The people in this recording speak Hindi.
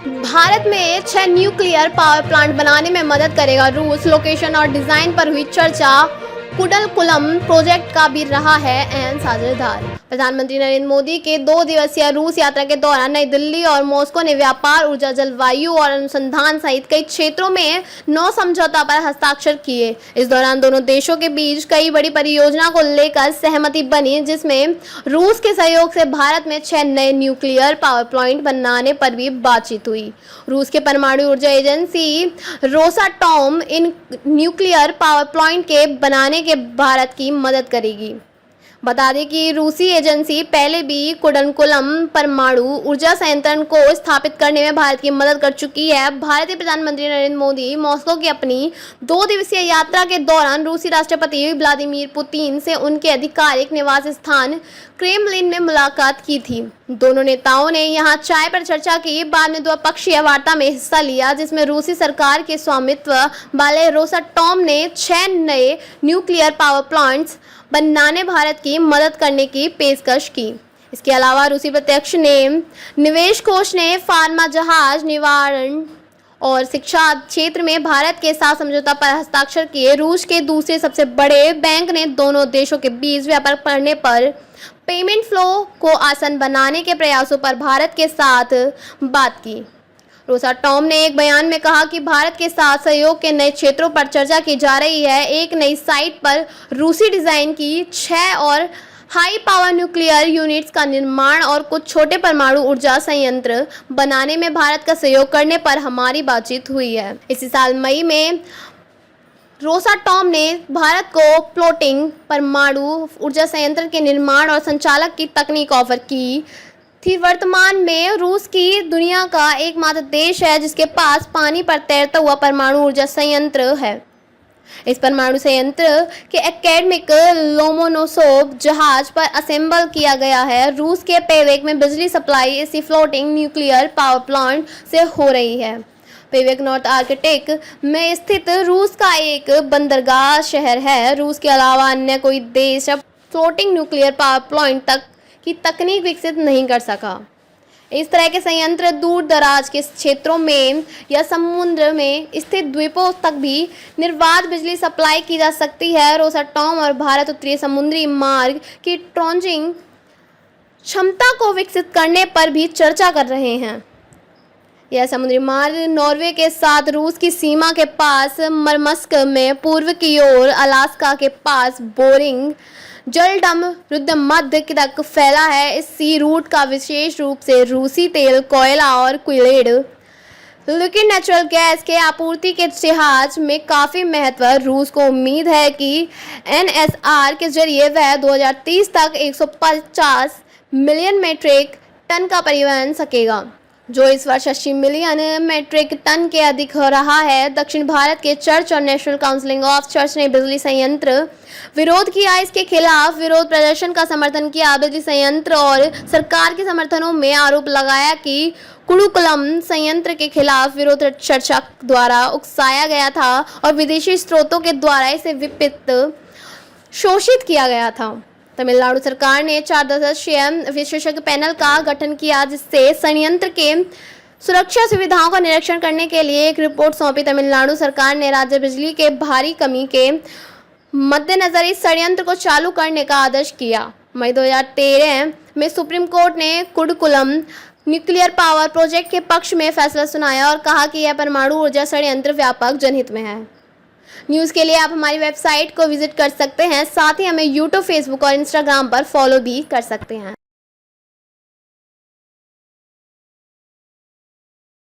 भारत में 6 न्यूक्लियर पावर प्लांट बनाने में मदद करेगा रूस। लोकेशन और डिजाइन पर हुई चर्चा। कुडलकुलम प्रोजेक्ट का भी रहा है अहम साझेदार। प्रधानमंत्री नरेंद्र मोदी के 2 दिवसीय रूस यात्रा के दौरान नई दिल्ली और मॉस्को ने व्यापार, ऊर्जा, जलवायु और अनुसंधान सहित कई क्षेत्रों में 9 समझौता पर हस्ताक्षर किए। इस दौरान दोनों देशों के बीच कई बड़ी परियोजना को लेकर सहमति बनी, जिसमें रूस के सहयोग से भारत में 6 नए न्यूक्लियर पावर प्लांट बनाने पर भी बातचीत हुई। रूस के परमाणु ऊर्जा agency Rosatom in nuclear power plant के बनाने के भारत की मदद करेगी। बता दें कि रूसी एजेंसी पहले भी कुडलकुलम परमाणु ऊर्जा संयंत्र को स्थापित करने में भारत की मदद कर चुकी है। भारतीय प्रधानमंत्री नरेंद्र मोदी मॉस्को की अपनी 2 दिवसीय यात्रा के दौरान रूसी राष्ट्रपति व्लादिमीर पुतिन से उनके आधिकारिक निवास स्थान क्रेमलिन में मुलाकात की थी। दोनों नेताओं ने यहां चाय पर चर्चा की। बाद में द्विपक्षीय वार्ता में हिस्सा लिया, जिसमें रूसी सरकार के स्वामित्व वाले रोसाटॉम ने 6 नए न्यूक्लियर पावर प्लांट्स बनाने भारत की मदद करने की पेशकश की। इसके अलावा रूसी प्रत्यक्ष निवेश कोष ने फार्मा, जहाज निवारण और शिक्षा क्षेत्र में भारत के साथ समझौता पर हस्ताक्षर किए। रूस के दूसरे सबसे बड़े बैंक ने दोनों देशों के बीच व्यापार बढ़ने पर पेमेंट फ्लो को आसान बनाने के प्रयासों पर भारत के साथ बात की। रोसाटॉम ने एक बयान में कहा कि भारत के साथ सहयोग के नए क्षेत्रों पर चर्चा की जा रही है। एक नई साइट पर रूसी डिजाइन की 6 और हाई पावर न्यूक्लियर यूनिट्स का निर्माण और कुछ छोटे परमाणु ऊर्जा संयंत्र बनाने में भारत का सहयोग करने पर हमारी बातचीत हुई है। इसी साल मई में रोसाटॉम ने भारत को फ्लोटिंग परमाणु ऊर्जा संयंत्र के निर्माण और संचालक की तकनीक ऑफर की थी। वर्तमान में रूस की दुनिया का एकमात्र देश है जिसके पास पानी पर तैरता हुआ परमाणु ऊर्जा संयंत्र है। इस परमाणु संयंत्र के एकेडमिक लोमोनोसोव जहाज पर असेंबल किया गया है। रूस के पेवेक में बिजली सप्लाई इसी फ्लोटिंग न्यूक्लियर पावर प्लांट से हो रही है। पेवेक नॉर्थ आर्कटिक में स्थित रूस का एक बंदरगाह शहर है। रूस के अलावा अन्य कोई देश अब फ्लोटिंग न्यूक्लियर पावर प्लांट तक की तकनीक विकसित नहीं कर सका। इस तरह के संयंत्र दूर दराज के क्षेत्रों में या समुद्र में स्थित द्वीपों तक भी निर्बाध बिजली सप्लाई की जा सकती है। रोसाटॉम और भारत उत्तरी समुद्री मार्ग की ट्रांजिट क्षमता को विकसित करने पर भी चर्चा कर रहे हैं। यह समुद्री मार्ग नॉर्वे के साथ रूस की सीमा के पास मरमस्क में पूर्व की ओर अलास्का के पास बोरिंग जलडम रुद्ध मध्य तक फैला है। इस सी रूट का विशेष रूप से रूसी तेल, कोयला और क्विलेड लिक्विड नेचुरल गैस के आपूर्ति के जहाज में काफ़ी महत्व है। रूस को उम्मीद है कि एनएसआर के जरिए वह 2030 तक 150 मिलियन मीट्रिक टन का परिवहन सकेगा, जो इस वर्ष 80 मिलियन मीट्रिक टन के अधिक हो रहा है। दक्षिण भारत के चर्च और नेशनल काउंसिल ऑफ चर्च ने बिजली संयंत्र विरोध किया। इसके खिलाफ विरोध प्रदर्शन का समर्थन किया। बिजली संयंत्र और सरकार के समर्थनों में आरोप लगाया कि कुडलकुलम संयंत्र के खिलाफ विरोध चर्चा द्वारा उकसाया गया था और विदेशी स्रोतों के द्वारा इसे वित्त शोषित किया गया था। तमिलनाडु सरकार ने 4 सदस्यीय विशेषज्ञ पैनल का गठन किया, जिससे संयंत्र के सुरक्षा सुविधाओं का निरीक्षण करने के लिए एक रिपोर्ट सौंपी। तमिलनाडु सरकार ने राज्य बिजली के भारी कमी के मद्देनजर इस संयंत्र को चालू करने का आदेश किया। मई 2013 में सुप्रीम कोर्ट ने कुडलकुलम न्यूक्लियर पावर प्रोजेक्ट के पक्ष में फैसला सुनाया और कहा कि यह परमाणु ऊर्जा संयंत्र व्यापक जनहित में है। न्यूज़ के लिए आप हमारी वेबसाइट को विजिट कर सकते हैं। साथ ही हमें यूट्यूब, फेसबुक और इंस्टाग्राम पर फॉलो भी कर सकते हैं।